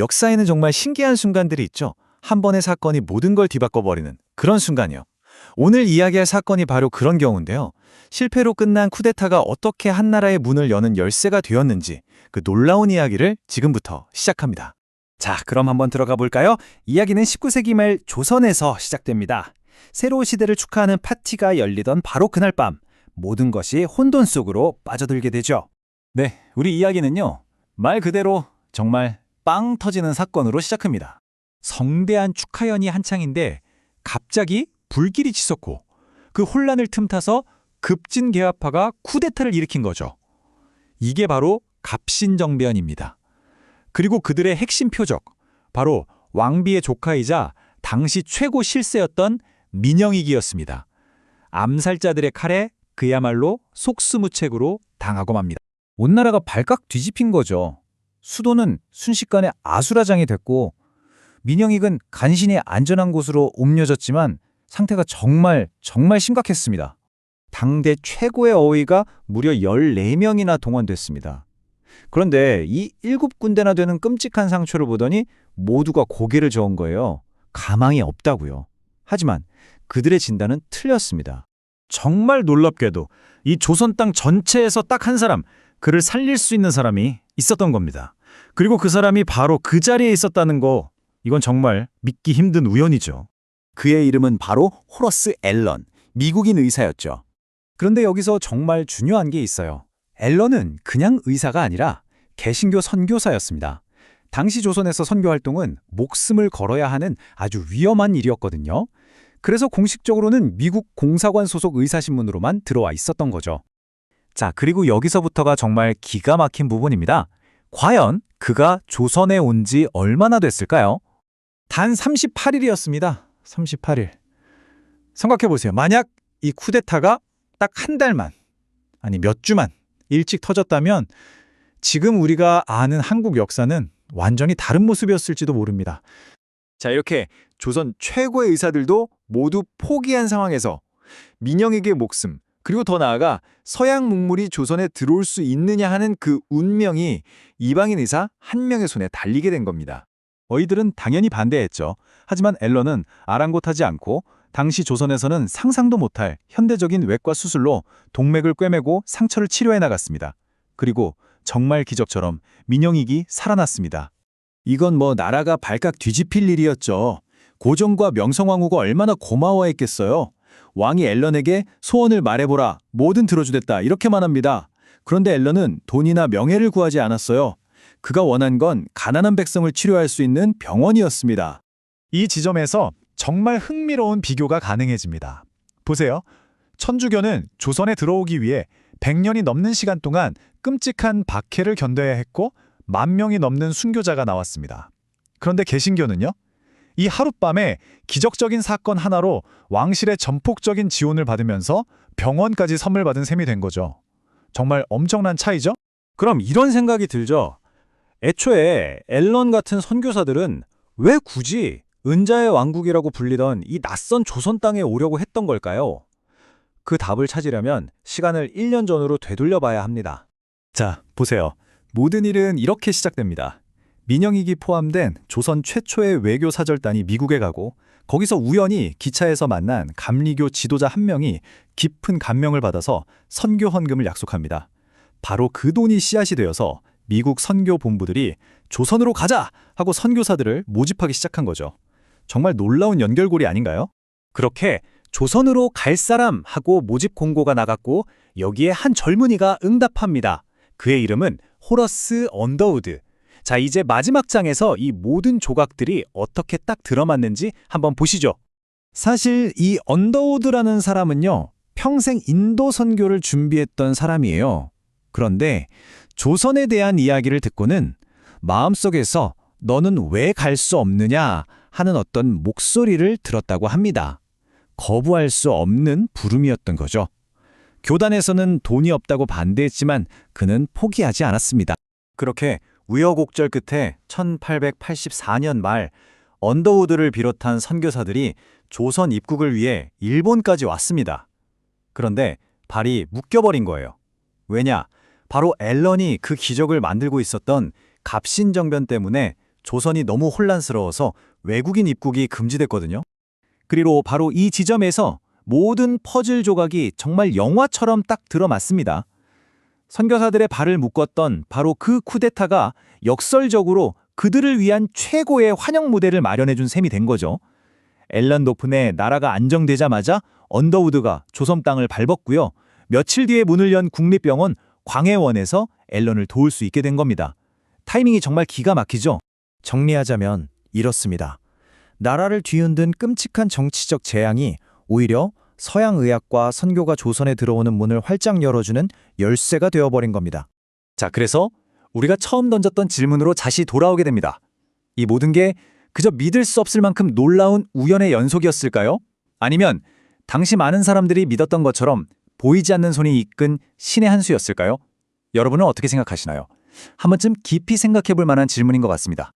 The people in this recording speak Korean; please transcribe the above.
역사에는 정말 신기한 순간들이 있죠. 한 번의 사건이 모든 걸 뒤바꿔버리는 그런 순간이요. 오늘 이야기할 사건이 바로 그런 경우인데요. 실패로 끝난 쿠데타가 어떻게 한 나라의 문을 여는 열쇠가 되었는지 그 놀라운 이야기를 지금부터 시작합니다. 자, 그럼 한번 들어가 볼까요? 이야기는 19세기 말 조선에서 시작됩니다. 새로운 시대를 축하하는 파티가 열리던 바로 그날 밤, 모든 것이 혼돈 속으로 빠져들게 되죠. 네, 우리 이야기는요. 말 그대로 정말 빵 터지는 사건으로 시작합니다. 성대한 축하연이 한창인데 갑자기 불길이 치솟고 그 혼란을 틈타서 급진개화파가 쿠데타를 일으킨 거죠. 이게 바로 갑신정변입니다. 그리고 그들의 핵심 표적, 바로 왕비의 조카이자 당시 최고 실세였던 민영익이었습니다. 암살자들의 칼에 그야말로 속수무책으로 당하고 맙니다. 온 나라가 발칵 뒤집힌 거죠. 수도는 순식간에 아수라장이 됐고 민영익은 간신히 안전한 곳으로 옮겨졌지만 상태가 정말 심각했습니다. 당대 최고의 어의가 무려 14명이나 동원됐습니다. 그런데 이 7군데나 되는 끔찍한 상처를 보더니 모두가 고개를 저은 거예요. 가망이 없다고요. 하지만 그들의 진단은 틀렸습니다. 정말 놀랍게도 이 조선 땅 전체에서 딱 한 사람, 그를 살릴 수 있는 사람이 있었던 겁니다. 그리고 그 사람이 바로 그 자리에 있었다는 거, 이건 정말 믿기 힘든 우연이죠. 그의 이름은 바로 호러스 앨런, 미국인 의사였죠. 그런데 여기서 정말 중요한 게 있어요. 앨런은 그냥 의사가 아니라 개신교 선교사였습니다. 당시 조선에서 선교 활동은 목숨을 걸어야 하는 아주 위험한 일이었거든요. 그래서 공식적으로는 미국 공사관 소속 의사신문으로만 들어와 있었던 거죠. 자, 그리고 여기서부터가 정말 기가 막힌 부분입니다. 과연 그가 조선에 온 지 얼마나 됐을까요? 단 38일이었습니다. 38일. 생각해보세요. 만약 이 쿠데타가 딱 한 달만, 아니 몇 주만 일찍 터졌다면 지금 우리가 아는 한국 역사는 완전히 다른 모습이었을지도 모릅니다. 자, 이렇게 조선 최고의 의사들도 모두 포기한 상황에서 민영에게 목숨, 그리고 더 나아가 서양 문물이 조선에 들어올 수 있느냐 하는 그 운명이 이방인 의사 한 명의 손에 달리게 된 겁니다. 어이들은 당연히 반대했죠. 하지만 앨런은 아랑곳하지 않고 당시 조선에서는 상상도 못할 현대적인 외과 수술로 동맥을 꿰매고 상처를 치료해 나갔습니다. 그리고 정말 기적처럼 민영익이 살아났습니다. 이건 뭐 나라가 발칵 뒤집힐 일이었죠. 고종과 명성황후가 얼마나 고마워했겠어요. 왕이 앨런에게 소원을 말해보라, 뭐든 들어주겠다 이렇게만 합니다. 그런데 앨런은 돈이나 명예를 구하지 않았어요. 그가 원한 건 가난한 백성을 치료할 수 있는 병원이었습니다. 이 지점에서 정말 흥미로운 비교가 가능해집니다. 보세요. 천주교는 조선에 들어오기 위해 100년이 넘는 시간 동안 끔찍한 박해를 견뎌야 했고 10,000명이 넘는 순교자가 나왔습니다. 그런데 개신교는요? 이 하룻밤에 기적적인 사건 하나로 왕실의 전폭적인 지원을 받으면서 병원까지 선물받은 셈이 된 거죠. 정말 엄청난 차이죠? 그럼 이런 생각이 들죠. 애초에 앨런 같은 선교사들은 왜 굳이 은자의 왕국이라고 불리던 이 낯선 조선 땅에 오려고 했던 걸까요? 그 답을 찾으려면 시간을 1년 전으로 되돌려봐야 합니다. 자, 보세요. 모든 일은 이렇게 시작됩니다. 민영익이 포함된 조선 최초의 외교 사절단이 미국에 가고 거기서 우연히 기차에서 만난 감리교 지도자 한 명이 깊은 감명을 받아서 선교 헌금을 약속합니다. 바로 그 돈이 씨앗이 되어서 미국 선교 본부들이 조선으로 가자 하고 선교사들을 모집하기 시작한 거죠. 정말 놀라운 연결고리 아닌가요? 그렇게 조선으로 갈 사람 하고 모집 공고가 나갔고 여기에 한 젊은이가 응답합니다. 그의 이름은 호러스 언더우드. 자, 이제 마지막 장에서 이 모든 조각들이 어떻게 딱 들어맞는지 한번 보시죠. 사실 이 언더우드라는 사람은요, 평생 인도 선교를 준비했던 사람이에요. 그런데 조선에 대한 이야기를 듣고는 마음속에서 너는 왜 갈 수 없느냐 하는 어떤 목소리를 들었다고 합니다. 거부할 수 없는 부름이었던 거죠. 교단에서는 돈이 없다고 반대했지만 그는 포기하지 않았습니다. 그렇게 우여곡절 끝에 1884년 말 언더우드를 비롯한 선교사들이 조선 입국을 위해 일본까지 왔습니다. 그런데 발이 묶여버린 거예요. 왜냐? 바로 앨런이 그 기적을 만들고 있었던 갑신정변 때문에 조선이 너무 혼란스러워서 외국인 입국이 금지됐거든요. 그리고 바로 이 지점에서 모든 퍼즐 조각이 정말 영화처럼 딱 들어맞습니다. 선교사들의 발을 묶었던 바로 그 쿠데타가 역설적으로 그들을 위한 최고의 환영 무대를 마련해준 셈이 된 거죠. 앨런 덕분에 나라가 안정되자마자 언더우드가 조선 땅을 밟았고요. 며칠 뒤에 문을 연 국립병원 광해원에서 앨런을 도울 수 있게 된 겁니다. 타이밍이 정말 기가 막히죠? 정리하자면 이렇습니다. 나라를 뒤흔든 끔찍한 정치적 재앙이 오히려 서양 의학과 선교가 조선에 들어오는 문을 활짝 열어주는 열쇠가 되어버린 겁니다. 자, 그래서 우리가 처음 던졌던 질문으로 다시 돌아오게 됩니다. 이 모든 게 그저 믿을 수 없을 만큼 놀라운 우연의 연속이었을까요? 아니면 당시 많은 사람들이 믿었던 것처럼 보이지 않는 손이 이끈 신의 한 수였을까요? 여러분은 어떻게 생각하시나요? 한 번쯤 깊이 생각해 볼 만한 질문인 것 같습니다.